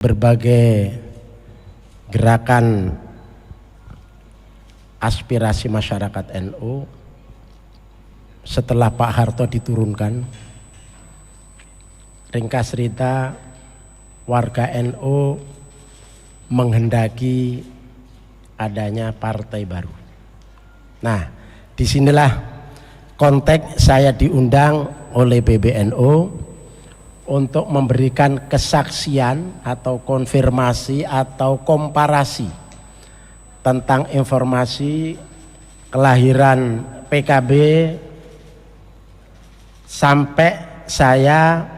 berbagai gerakan aspirasi masyarakat NU setelah Pak Harto diturunkan. Ringkas cerita, warga NU menghendaki adanya partai baru. Nah, disinilah konteks saya diundang oleh PBNU untuk memberikan kesaksian atau konfirmasi atau komparasi tentang informasi kelahiran PKB sampai saya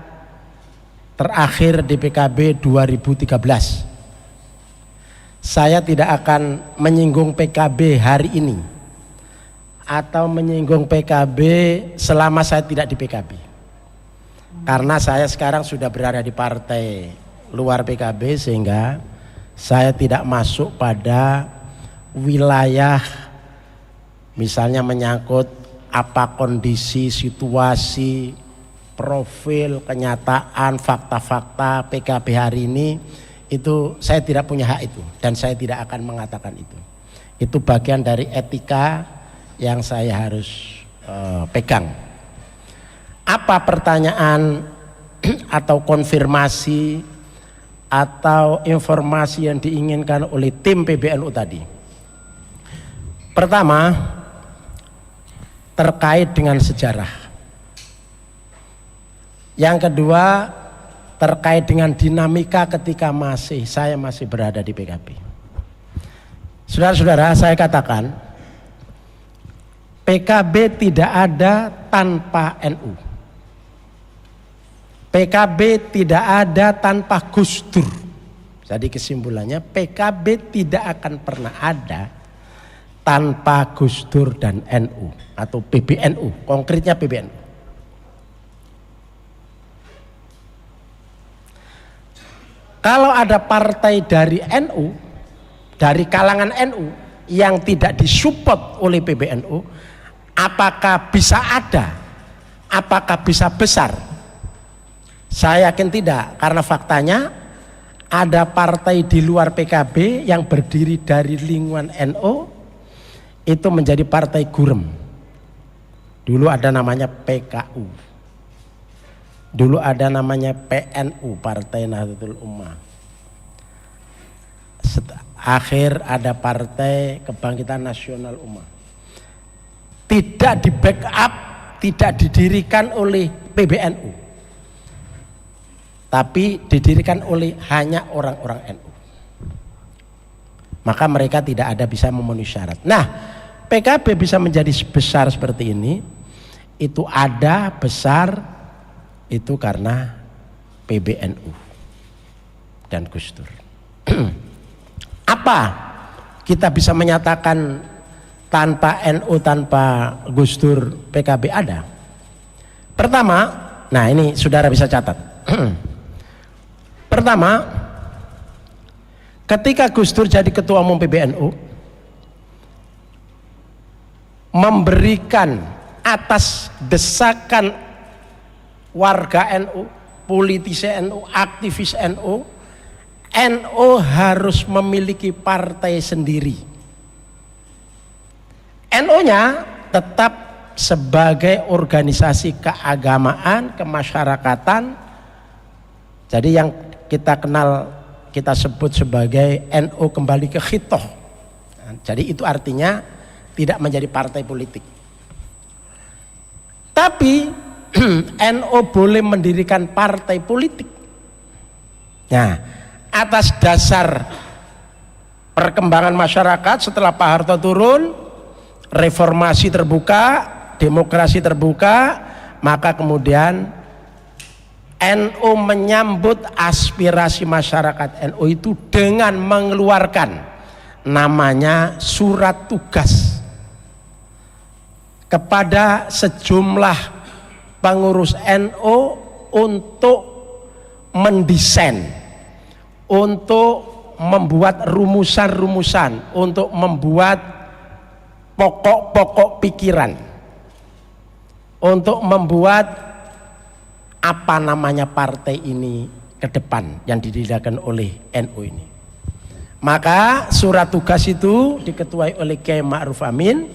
terakhir di PKB 2013. Saya tidak akan menyinggung PKB hari ini atau menyinggung PKB selama saya tidak di PKB. Karena saya sekarang sudah berada di partai luar PKB, sehingga saya tidak masuk pada wilayah misalnya menyangkut apa kondisi, situasi, profil, kenyataan, fakta-fakta PKB hari ini. Itu saya tidak punya hak itu dan saya tidak akan mengatakan itu. Itu bagian dari etika yang saya harus pegang. Apa pertanyaan atau konfirmasi atau informasi yang diinginkan oleh tim PBNU tadi? Pertama, terkait dengan sejarah. Yang kedua, terkait dengan dinamika ketika saya masih berada di PKB. Saudara-saudara, saya katakan PKB tidak ada tanpa NU. PKB tidak ada tanpa Gus Dur. Jadi kesimpulannya PKB tidak akan pernah ada tanpa Gus Dur dan NU atau PBNU, konkretnya PBNU. Kalau ada partai dari NU, dari kalangan NU yang tidak disupport oleh PBNU, apakah bisa ada? Apakah bisa besar? Saya yakin tidak, karena faktanya ada partai di luar PKB yang berdiri dari lingkungan NU itu menjadi partai gurem. Dulu ada namanya PKU, dulu ada namanya PNU, Partai Nahdlatul Ummah. Akhir ada Partai Kebangkitan Nasional Ummah. Tidak di backup, tidak didirikan oleh PBNU, tapi didirikan oleh hanya orang-orang NU. Maka mereka tidak ada bisa memenuhi syarat. Nah, PKB bisa menjadi besar seperti ini, itu ada besar itu karena PBNU dan Gus Dur. Apa kita bisa menyatakan tanpa NU, tanpa Gus Dur PKB ada? Pertama, nah ini saudara bisa catat. Pertama, ketika Gus Dur jadi ketua umum PBNU, memberikan atas desakan warga NU, politisi NU, aktivis NU, NU harus memiliki partai sendiri. NU-nya tetap sebagai organisasi keagamaan, kemasyarakatan. Jadi yang kita kenal, kita sebut sebagai NU kembali ke khitoh. Jadi itu artinya tidak menjadi partai politik. Tapi NU boleh mendirikan partai politik. Nah, atas dasar perkembangan masyarakat setelah Pak Harto turun, reformasi terbuka, demokrasi terbuka, maka kemudian NU menyambut aspirasi masyarakat NU itu dengan mengeluarkan namanya surat tugas kepada sejumlah pengurus NU untuk mendesain, untuk membuat rumusan-rumusan, untuk membuat pokok-pokok pikiran, untuk membuat apa namanya partai ini ke depan yang didirikan oleh NU ini. Maka surat tugas itu diketuai oleh Kiai Ma'ruf Amin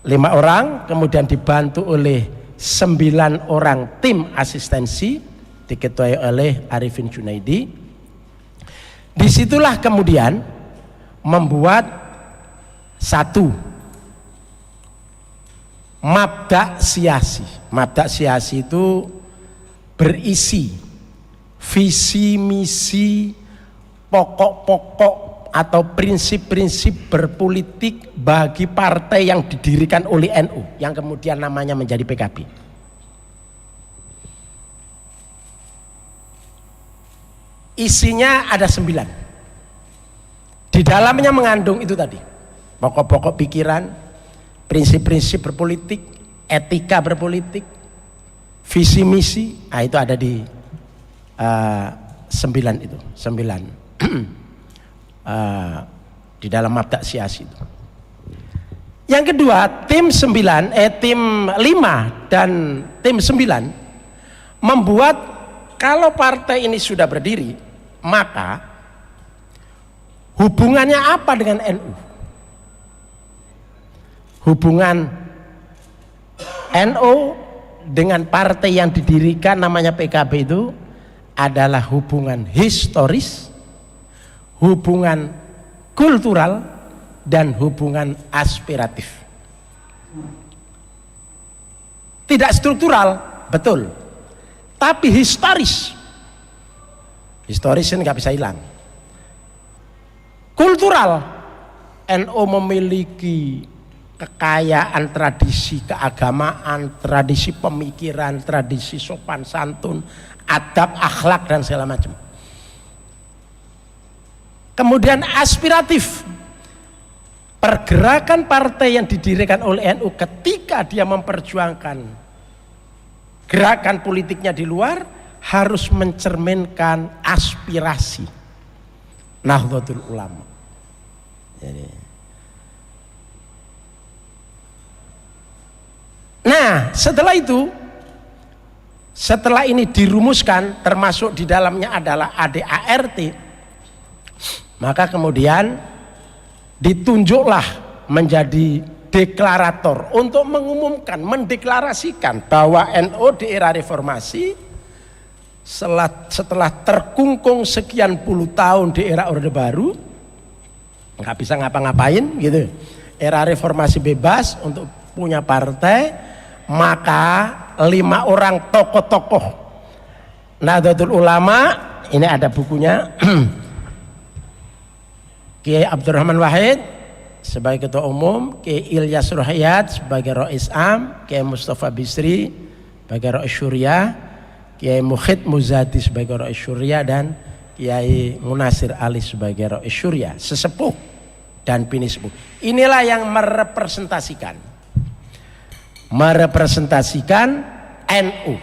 5 orang, kemudian dibantu oleh 9 orang tim asistensi diketuai oleh Arifin Junaidi. Disitulah kemudian membuat satu mabda' siasi. Mabda' siasi itu berisi visi misi pokok-pokok atau prinsip-prinsip berpolitik bagi partai yang didirikan oleh NU yang kemudian namanya menjadi PKB. Isinya ada 9. Di dalamnya mengandung itu tadi pokok-pokok pikiran, prinsip-prinsip berpolitik, etika berpolitik, visi misi. Nah, itu ada di 9 itu, 9 di dalam mabda' siasi itu. Yang kedua, tim 5 dan tim 9 membuat kalau partai ini sudah berdiri, maka hubungannya apa dengan NU? Hubungan NU dengan partai yang didirikan namanya PKB itu adalah hubungan historis, hubungan kultural, dan hubungan aspiratif. Tidak struktural, betul, tapi historis. Historis ini nggak bisa hilang. Kultural, NU memiliki kekayaan tradisi keagamaan, tradisi pemikiran, tradisi sopan santun, adab, akhlak, dan segala macam. Kemudian aspiratif, pergerakan partai yang didirikan oleh NU ketika dia memperjuangkan gerakan politiknya di luar harus mencerminkan aspirasi Nahdlatul Ulama. Nah, setelah itu, setelah ini dirumuskan, termasuk di dalamnya adalah ADART, maka kemudian ditunjuklah menjadi deklarator untuk mengumumkan, mendeklarasikan bahwa NU di era reformasi setelah terkungkung sekian puluh tahun di era Orde Baru, nggak bisa ngapa-ngapain gitu, era reformasi bebas untuk punya partai, maka 5 orang tokoh-tokoh Nahdlatul Ulama, ini ada bukunya, Kiai Abdurrahman Wahid sebagai ketua umum, Kiai Ilyas Ruhaiyat sebagai Rais Am, Kiai Mustafa Bisri sebagai Rais Syuriah, Kiai Mukhid Muzadi sebagai Rais Syuriah, dan Kiai Munasir Ali sebagai Rais Syuriah, sesepuh dan bini sepuh. Inilah yang merepresentasikan NU,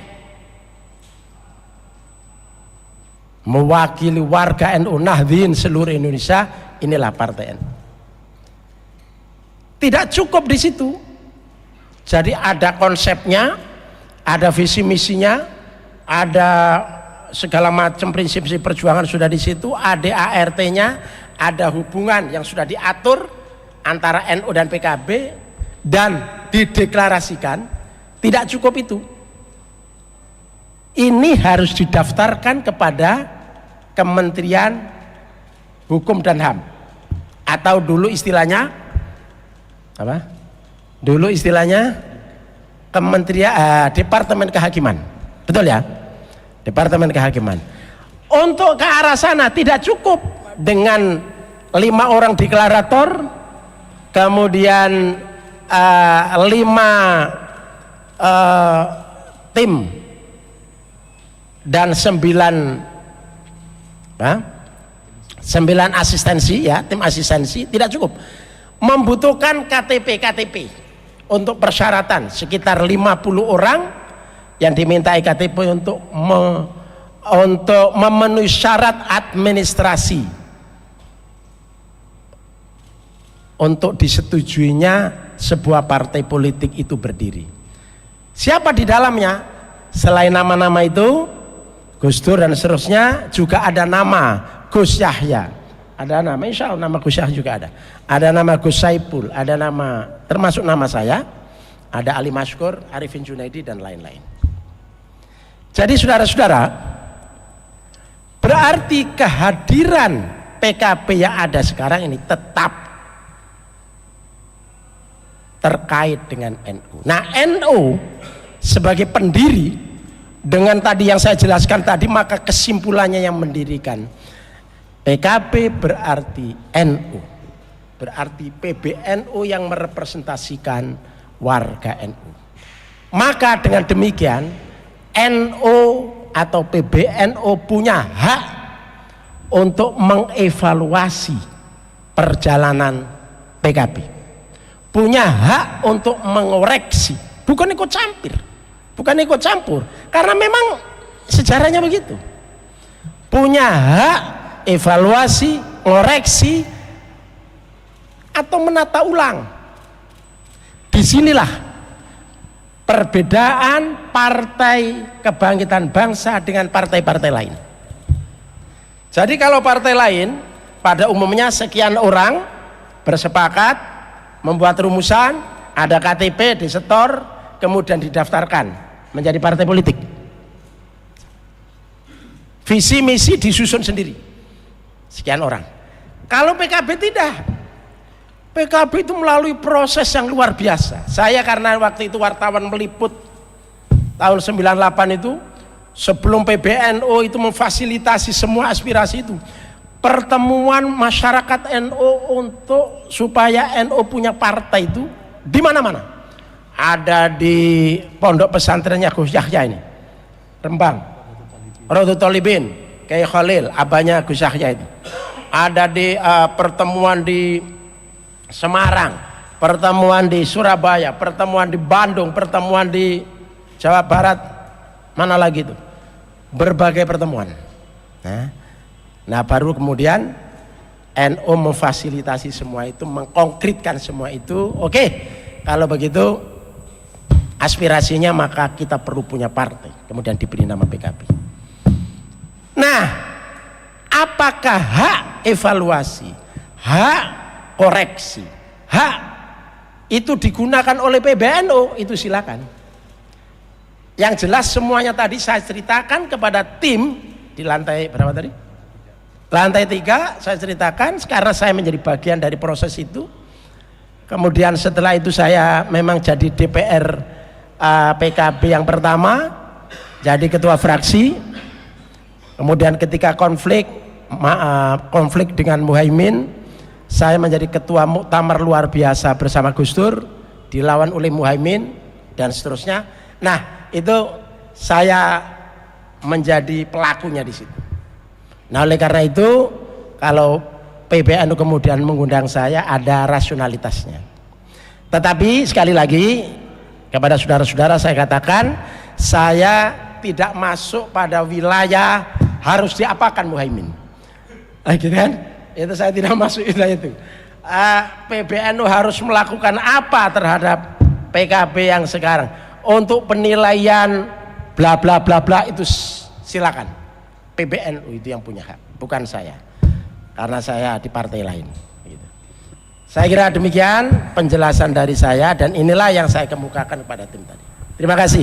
mewakili warga NU Nahdien seluruh Indonesia. Inilah partai NU. Tidak cukup di situ. Jadi ada konsepnya, ada visi misinya, ada segala macam prinsip-prinsip perjuangan sudah di situ, ada ART-nya, ada hubungan yang sudah diatur antara NU dan PKB dan dideklarasikan. Tidak cukup itu. Ini harus didaftarkan kepada Kementerian Hukum dan HAM, atau dulu istilahnya apa? Dulu istilahnya Kementerian Departemen Kehakiman, betul ya? Departemen Kehakiman. Untuk ke arah sana tidak cukup dengan 5 orang deklarator, kemudian 5 tim dan 9 asistensi, ya, tim asistensi tidak cukup. Membutuhkan KTP untuk persyaratan sekitar 50 orang yang dimintai KTP untuk memenuhi syarat administrasi untuk disetujuinya sebuah partai politik itu berdiri. Siapa di dalamnya? selain nama-nama itu Gus Dur dan seterusnya, juga ada nama Gus Yahya, ada nama, insya Allah nama Gus Yahya juga ada nama Gus Saipul, ada nama, termasuk nama saya, ada Ali Maskur, Arifin Junaidi dan lain-lain. Jadi saudara-saudara, berarti kehadiran PKB yang ada sekarang ini tetap terkait dengan NU. Nah, NU sebagai pendiri, dengan tadi yang saya jelaskan tadi, maka kesimpulannya yang mendirikan PKB berarti NU, berarti PBNU yang merepresentasikan warga NU. Maka dengan demikian NU atau PBNU punya hak untuk mengevaluasi perjalanan PKB, punya hak untuk mengoreksi, bukan ikut campur, karena memang sejarahnya begitu. Punya hak evaluasi, ngoreksi, atau menata ulang. Disinilah perbedaan Partai Kebangkitan Bangsa dengan partai-partai lain. Jadi kalau partai lain pada umumnya sekian orang bersepakat membuat rumusan, ada KTP disetor, kemudian didaftarkan menjadi partai politik. Visi misi disusun sendiri, sekian orang. Kalau PKB tidak, PKB itu melalui proses yang luar biasa. Saya karena waktu itu wartawan meliput tahun 98 itu, sebelum PBNU itu memfasilitasi semua aspirasi itu, pertemuan masyarakat NU untuk supaya NU punya partai itu di mana-mana. Ada di pondok pesantrennya Gus Yahya ini, Rembang, Rodo Tolibin, Kiai Khalil, abahnya Gus Yahya itu. Ada di pertemuan di Semarang, pertemuan di Surabaya, pertemuan di Bandung, pertemuan di Jawa Barat, mana lagi itu, berbagai pertemuan. Nah baru kemudian NU memfasilitasi semua itu, mengkonkretkan semua itu. Oke, kalau begitu aspirasinya maka kita perlu punya partai, kemudian diberi nama PKB. Nah, apakah hak evaluasi, hak koreksi, hak itu digunakan oleh PBNU? Itu silakan. Yang jelas semuanya tadi saya ceritakan kepada tim di lantai berapa tadi? Lantai 3 saya ceritakan, karena saya menjadi bagian dari proses itu. Kemudian setelah itu saya memang jadi DPR PKB yang pertama, jadi ketua fraksi. Kemudian ketika konflik dengan Muhaimin, saya menjadi ketua muktamar luar biasa bersama Gus Dur, dilawan oleh Muhaimin dan seterusnya. Nah, itu saya menjadi pelakunya di situ. Nah, oleh karena itu kalau PBNU kemudian mengundang saya, ada rasionalitasnya. Tetapi sekali lagi kepada saudara-saudara saya katakan, saya tidak masuk pada wilayah harus diapakan Muhaimin, gitu kan? Itu saya tidak masuk wilayah itu. PBNU harus melakukan apa terhadap PKB yang sekarang untuk penilaian bla bla bla bla, itu silakan PBNU itu yang punya hak, bukan saya, karena saya di partai lain. Saya kira demikian penjelasan dari saya, dan inilah yang saya kemukakan kepada tim tadi. Terima kasih.